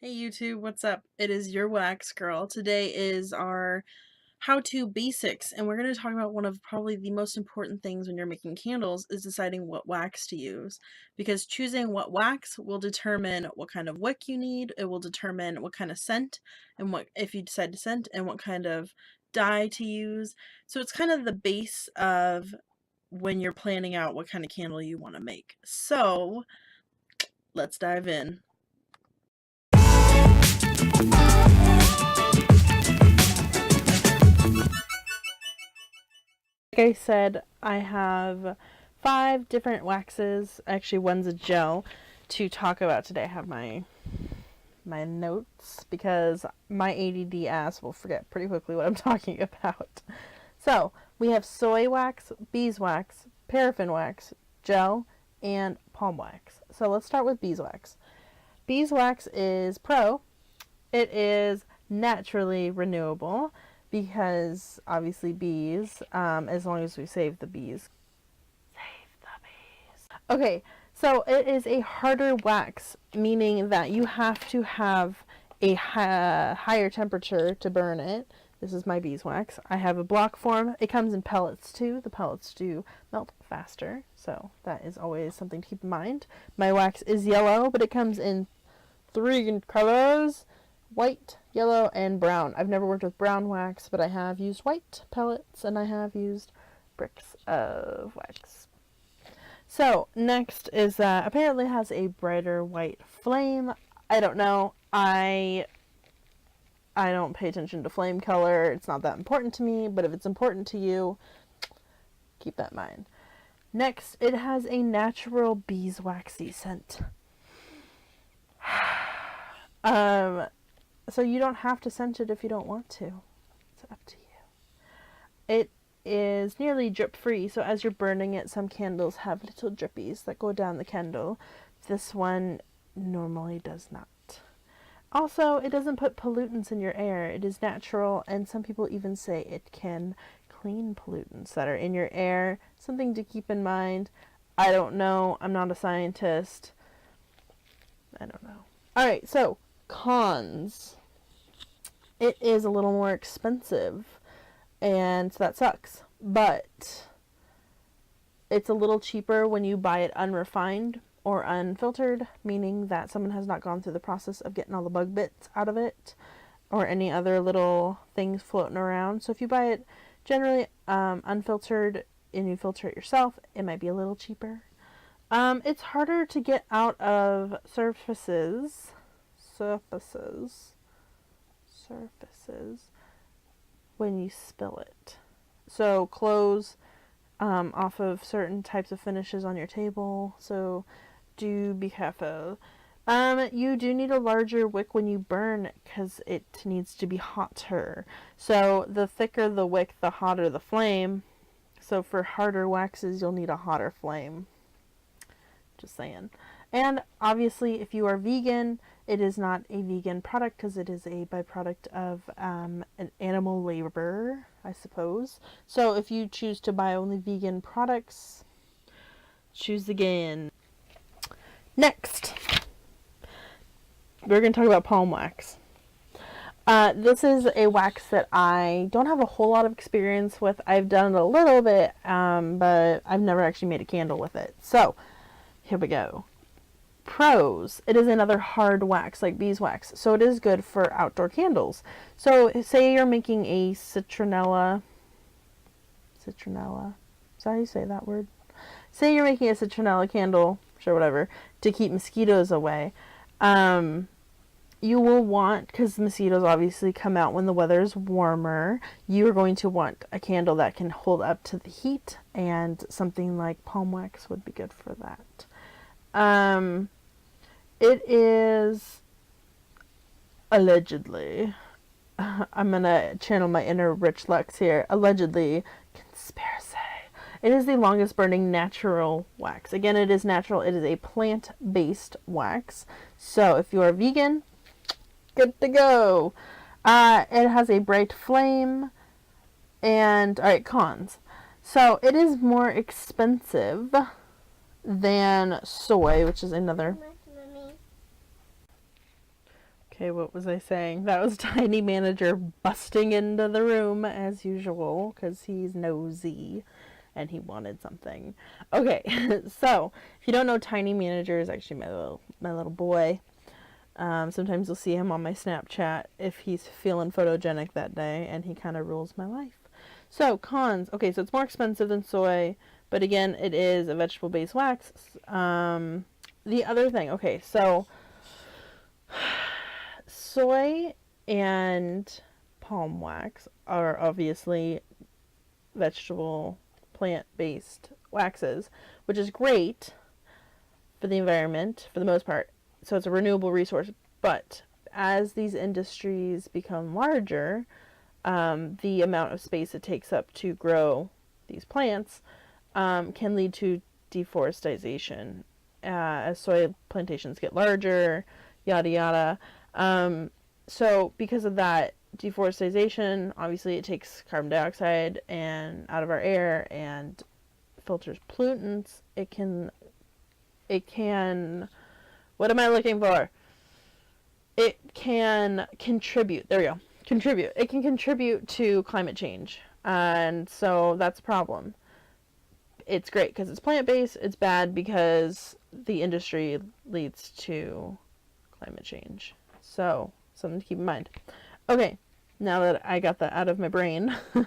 Hey YouTube, what's up? It is your wax girl. Today is our how-to basics, and we're going to talk about one of probably the most important things when you're making candles is deciding what wax to use, because choosing what wax will determine what kind of wick you need. It will determine what kind of scent and what, if you decide to scent, and what kind of dye to use. So it's kind of the base of when you're planning out what kind of candle you want to make. So let's dive in. Like I said, I have 5 different waxes. Actually, one's a gel to talk about today. I have my notes because my ADD ass will forget pretty quickly what I'm talking about. So we have soy wax, beeswax, paraffin wax, gel, and palm wax. So let's start with beeswax. Beeswax is pro. It is naturally renewable because obviously bees, as long as we save the bees. Save the bees. Okay, so it is a harder wax, meaning that you have to have a higher temperature to burn it. This is my beeswax. I have a block form. It comes in pellets too. The pellets do melt faster, so that is always something to keep in mind. My wax is yellow, but it comes in 3 colors: white, yellow, and brown. I've never worked with brown wax, but I have used white pellets and I have used bricks of wax. So next is that apparently it has a brighter white flame. I don't know. I don't pay attention to flame color. It's not that important to me, but if it's important to you, keep that in mind. Next, it has a natural beeswaxy scent. So you don't have to scent it if you don't want to. It's up to you. It is nearly drip free, so as you're burning it, some candles have little drippies that go down the candle. This one normally does not. Also, it doesn't put pollutants in your air. It is natural, and some people even say it can clean pollutants that are in your air. Something to keep in mind. I don't know. I'm not a scientist. I don't know. Alright, so cons. It is a little more expensive, and that sucks. But it's a little cheaper when you buy it unrefined or unfiltered, meaning that someone has not gone through the process of getting all the bug bits out of it or any other little things floating around. So if you buy it generally unfiltered and you filter it yourself, it might be a little cheaper. It's harder to get out of surfaces when you spill it. So clothes off of certain types of finishes on your table, so do be careful. You do need a larger wick when you burn because it needs to be hotter. So the thicker the wick, the hotter the flame. So for harder waxes, you'll need a hotter flame. Just saying. And obviously, if you are vegan, it is not a vegan product because it is a byproduct of an animal labor, I suppose. So if you choose to buy only vegan products, choose again. Next, we're going to talk about palm wax. This is a wax that I don't have a whole lot of experience with. I've done it a little bit, but I've never actually made a candle with it. So, here we go. Pros. It is another hard wax like beeswax, so it is good for outdoor candles. So say you're making a citronella, is that how you say that word? Say you're making a citronella candle, sure, whatever, to keep mosquitoes away. You will want, because mosquitoes obviously come out when the weather is warmer, you are going to want a candle that can hold up to the heat, and something like palm wax would be good for that. It is allegedly, I'm going to channel my inner Rich Lux here, allegedly, conspiracy. It is the longest burning natural wax. Again, it is natural. It is a plant-based wax. So if you are vegan, good to go. It has a bright flame. And, alright, cons. So it is more expensive than soy, which is another. Okay, what was I saying? That was Tiny Manager busting into the room as usual because he's nosy and he wanted something. Okay, so if you don't know, Tiny Manager is actually my little boy. Sometimes you'll see him on my Snapchat if he's feeling photogenic that day, and he kind of rules my life. So, cons. Okay, so it's more expensive than soy, but again, it is a vegetable-based wax. The other thing, okay, so soy and palm wax are obviously vegetable, plant-based waxes, which is great for the environment for the most part. So it's a renewable resource, but as these industries become larger, the amount of space it takes up to grow these plants can lead to deforestation as soy plantations get larger, yada yada. So because of that deforestation, obviously it takes carbon dioxide and out of our air and filters pollutants. It can what am I looking for? It can contribute. There we go. Contribute. It can contribute to climate change. And so that's a problem. It's great because it's plant-based. It's bad because the industry leads to climate change. So, something to keep in mind. Okay, now that I got that out of my brain, we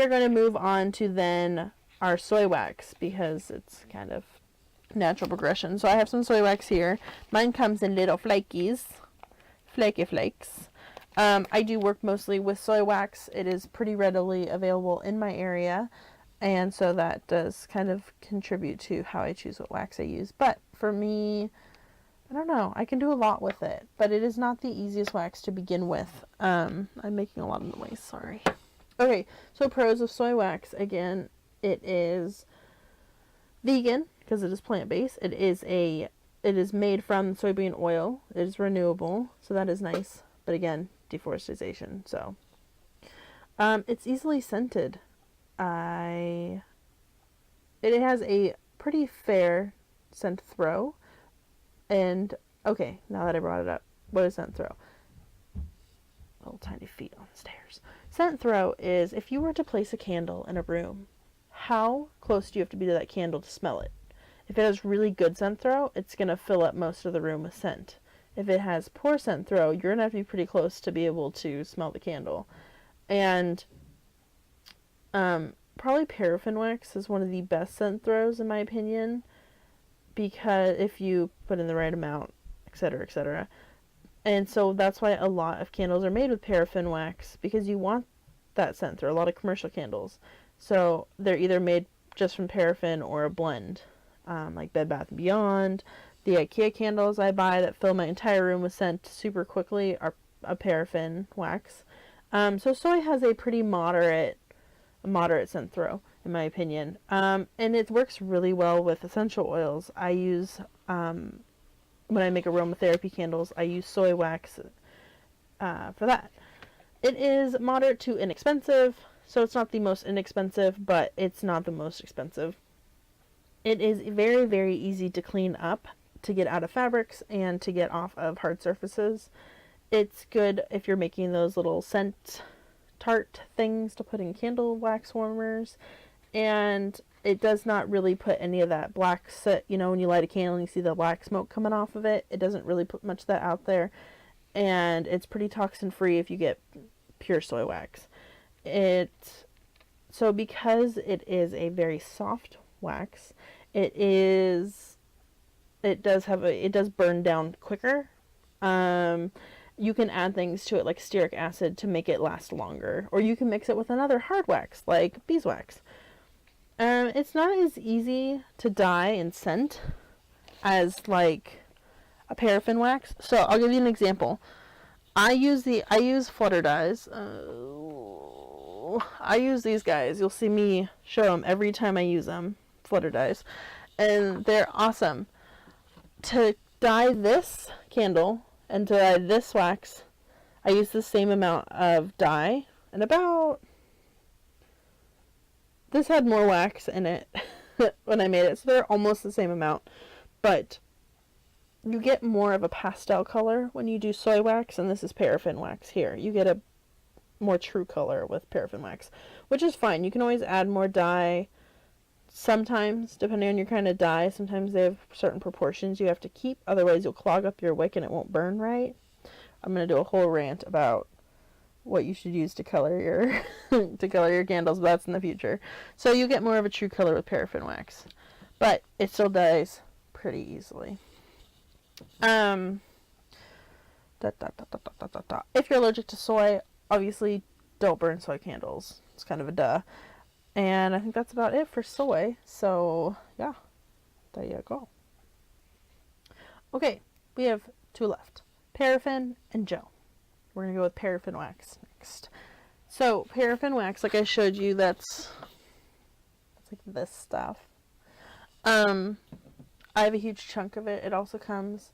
are going to move on to then our soy wax because it's kind of natural progression. So I have some soy wax here. Mine comes in little flaky flakes. I do work mostly with soy wax. It is pretty readily available in my area, and so that does kind of contribute to how I choose what wax I use. But for me, I don't know, I can do a lot with it, but it is not the easiest wax to begin with. I'm making a lot of noise, sorry. Okay, so pros of soy wax. Again, it is vegan because it is plant-based. It is made from soybean oil. It is renewable, so that is nice. But again, deforestation. So it's easily scented. It has a pretty fair scent throw. And okay, now that I brought it up, what is scent throw? Little tiny feet on the stairs. Scent throw is if you were to place a candle in a room, how close do you have to be to that candle to smell it? If it has really good scent throw, it's going to fill up most of the room with scent. If it has poor scent throw, you're going to have to be pretty close to be able to smell the candle. And probably paraffin wax is one of the best scent throws in my opinion, because if you put in the right amount, etc., etc. And so that's why a lot of candles are made with paraffin wax, because you want that scent through. A lot of commercial candles. So they're either made just from paraffin or a blend, like Bed Bath & Beyond. The IKEA candles I buy that fill my entire room with scent super quickly are a paraffin wax. So soy has a pretty moderate scent throw, in my opinion. And it works really well with essential oils. I use, when I make aromatherapy candles, I use soy wax for that. It is moderate to inexpensive, so it's not the most inexpensive, but it's not the most expensive. It is very, very easy to clean up, to get out of fabrics, and to get off of hard surfaces. It's good if you're making those little scent tart things to put in candle wax warmers, and it does not really put any of that black soot, you know, when you light a candle and you see the black smoke coming off of it. It doesn't really put much of that out there, and it's pretty toxin free if you get pure soy wax. So because it is a very soft wax, it does burn down quicker. You can add things to it like stearic acid to make it last longer, or you can mix it with another hard wax like beeswax. It's not as easy to dye and scent as like a paraffin wax. So I'll give you an example. I use Flutter Dies. I use these guys. You'll see me show them every time I use them. Flutter Dies, and they're awesome. To dye this candle and to dye this wax, I use the same amount of dye, and this had more wax in it when I made it, so they're almost the same amount, but you get more of a pastel color when you do soy wax, and this is paraffin wax here. You get a more true color with paraffin wax, which is fine. You can always add more dye sometimes, depending on your kind of dye. Sometimes they have certain proportions you have to keep, otherwise you'll clog up your wick and it won't burn right. I'm going to do a whole rant about what you should use to color your to color your candles, but that's in the future. So you get more of a true color with paraffin wax, but it still dyes pretty easily. If you're allergic to soy, obviously don't burn soy candles. It's kind of a duh. And I think that's about it for soy. So yeah, there you go. Okay, we have two left, paraffin and gel. We're going to go with paraffin wax next. So paraffin wax, like I showed you, that's like this stuff. I have a huge chunk of it. It also comes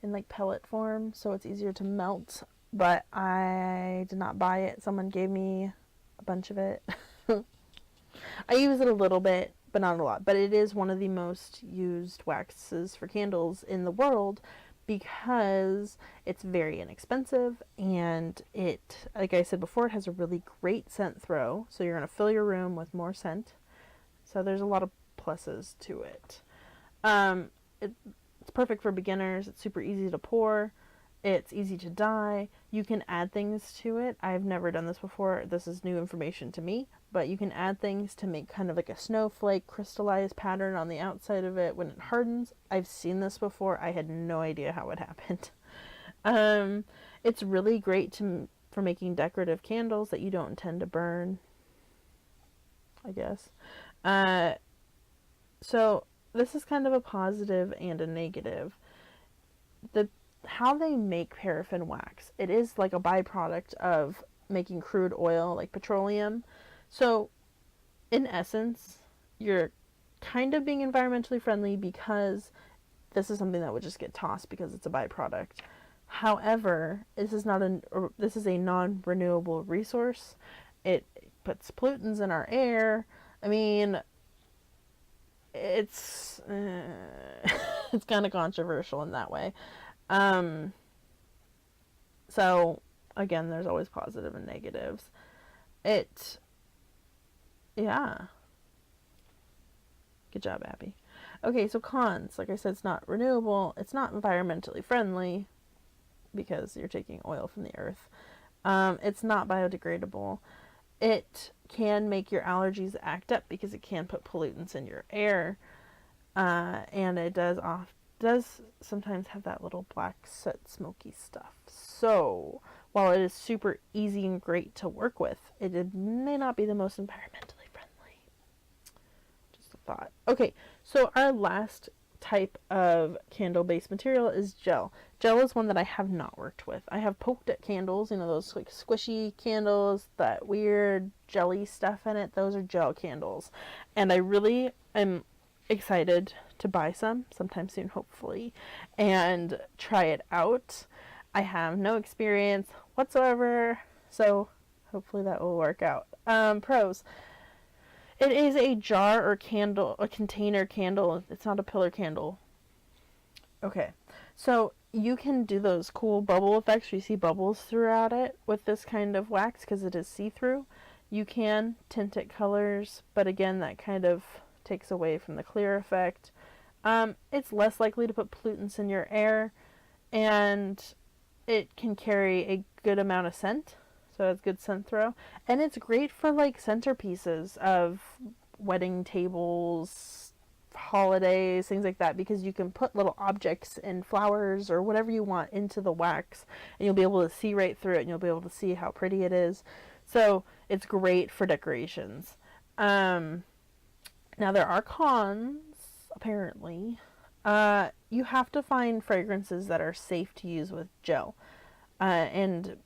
in like pellet form, so it's easier to melt, but I did not buy it. Someone gave me a bunch of it. I use it a little bit, but not a lot. But it is one of the most used waxes for candles in the world because it's very inexpensive, and it, like I said before, it has a really great scent throw. So you're going to fill your room with more scent. So there's a lot of pluses to it. It's perfect for beginners. It's super easy to pour. It's easy to dye. You can add things to it. I've never done this before. This is new information to me. But you can add things to make kind of like a snowflake crystallized pattern on the outside of it when it hardens. I've seen this before. I had no idea how it happened. It's really great for making decorative candles that you don't intend to burn, I guess. So this is kind of a positive and a negative. How they make paraffin wax, it is like a byproduct of making crude oil, like petroleum. So in essence, you're kind of being environmentally friendly because this is something that would just get tossed because it's a byproduct. However, this is a non-renewable resource. It puts pollutants in our air. I mean, it's it's kind of controversial in that way. So again, there's always positive and negatives. Yeah. Good job, Abby. Okay, so cons. Like I said, it's not renewable. It's not environmentally friendly because you're taking oil from the earth. It's not biodegradable. It can make your allergies act up because it can put pollutants in your air. And it does sometimes have that little black soot smoky stuff. So while it is super easy and great to work with, it may not be the most environmentally friendly. Just a thought. Okay, so our last type of candle-based material is gel. Gel is one that I have not worked with. I have poked at candles, you know, those like squishy candles, that weird jelly stuff in it. Those are gel candles. And I really am excited to buy some sometime soon, hopefully, and try it out. I have no experience whatsoever, so hopefully that will work out. Pros. It is a jar or candle, a container candle. It's not a pillar candle. Okay, so you can do those cool bubble effects where you see bubbles throughout it with this kind of wax because it is see-through. You can tint it colors, but again, that kind of takes away from the clear effect. It's less likely to put pollutants in your air, and it can carry a good amount of scent, so it's good scent throw, and it's great for like centerpieces of wedding tables, holidays, things like that, because you can put little objects and flowers or whatever you want into the wax, and you'll be able to see right through it, and you'll be able to see how pretty it is. So it's great for decorations. Now there are cons, apparently. You have to find fragrances that are safe to use with gel. And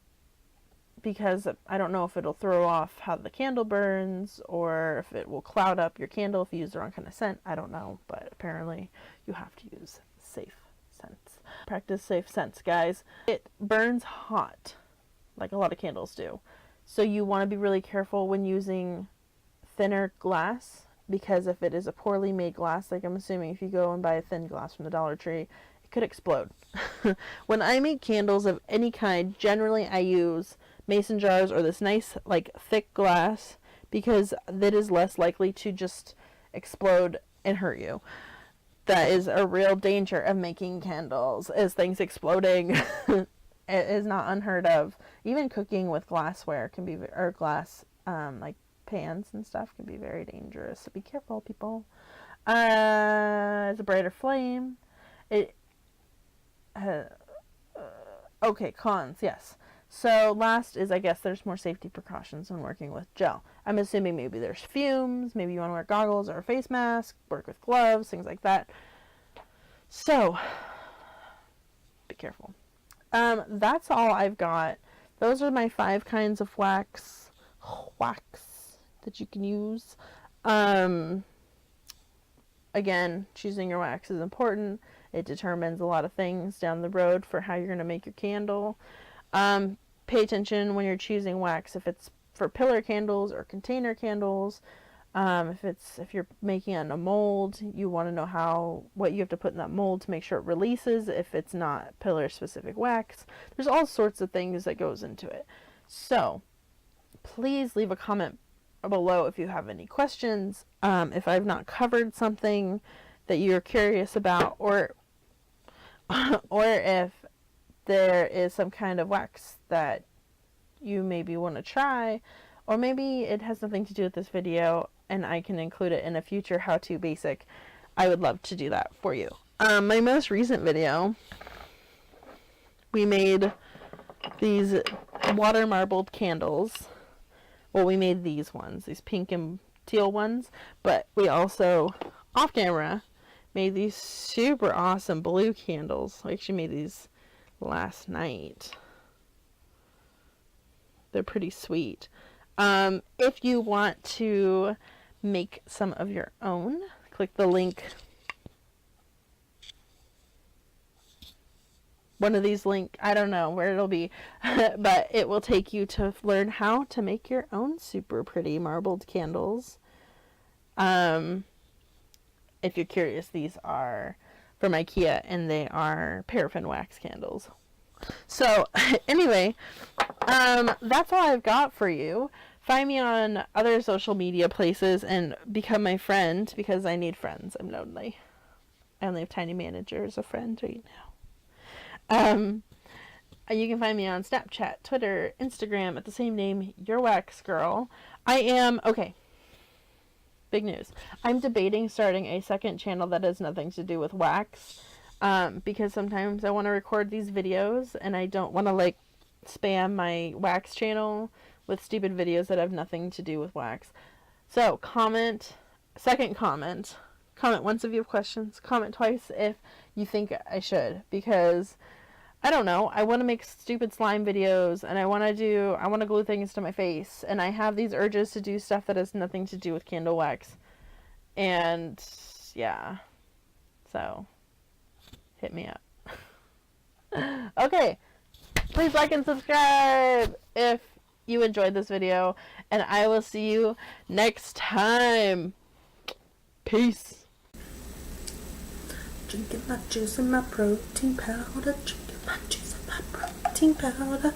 because I don't know if it'll throw off how the candle burns or if it will cloud up your candle if you use the wrong kind of scent. I don't know, but apparently you have to use safe scents. Practice safe scents, guys. It burns hot, like a lot of candles do. So you want to be really careful when using thinner glass, because if it is a poorly made glass, like I'm assuming if you go and buy a thin glass from the Dollar Tree, it could explode. When I make candles of any kind, generally I use mason jars or this nice like thick glass because that is less likely to just explode and hurt you. That is a real danger of making candles, is things exploding. It is not unheard of. Even cooking with glassware can be, or glass like pans and stuff can be very dangerous. So be careful, people. It's a brighter flame. It okay, cons, yes. So last is, I guess there's more safety precautions when working with gel. I'm assuming maybe there's fumes, maybe you want to wear goggles or a face mask, work with gloves, things like that. So be careful. That's all I've got. Those are my 5 kinds of wax that you can use. Again, choosing your wax is important. It determines a lot of things down the road for how you're going to make your candle. Pay attention when you're choosing wax, if it's for pillar candles or container candles. If you're making it in a mold, you want to know what you have to put in that mold to make sure it releases if it's not pillar specific wax. There's all sorts of things that goes into it. So please leave a comment below if you have any questions, if I've not covered something that you're curious about, or if there is some kind of wax that you maybe want to try, or maybe it has something to do with this video and I can include it in a future how-to basic. I would love to do that for you. My most recent video, we made these water marbled candles. Well, we made these ones, these pink and teal ones, but we also, off camera, made these super awesome blue candles. We actually made these last night. They're pretty sweet. If you want to make some of your own, click the link. One of these links, I don't know where it'll be, but it will take you to learn how to make your own super pretty marbled candles. If you're curious, these are from IKEA and they are paraffin wax candles. So anyway, that's all I've got for you. Find me on other social media places and become my friend, because I need friends. I'm lonely. I only have Tiny Manager as a friend right now. You can find me on Snapchat, Twitter, Instagram at the same name, Your Wax Girl. Okay, big news. I'm debating starting a second channel that has nothing to do with wax, because sometimes I want to record these videos and I don't want to like spam my wax channel with stupid videos that have nothing to do with wax. So comment once if you have questions, comment twice if you think I should, because I don't know, I want to make stupid slime videos and I want to glue things to my face, and I have these urges to do stuff that has nothing to do with candle wax. And yeah, so hit me up. Okay, please like and subscribe if you enjoyed this video, and I will see you next time. Peace. Drinking my juice and my protein powder. Drinking my juice and my protein powder.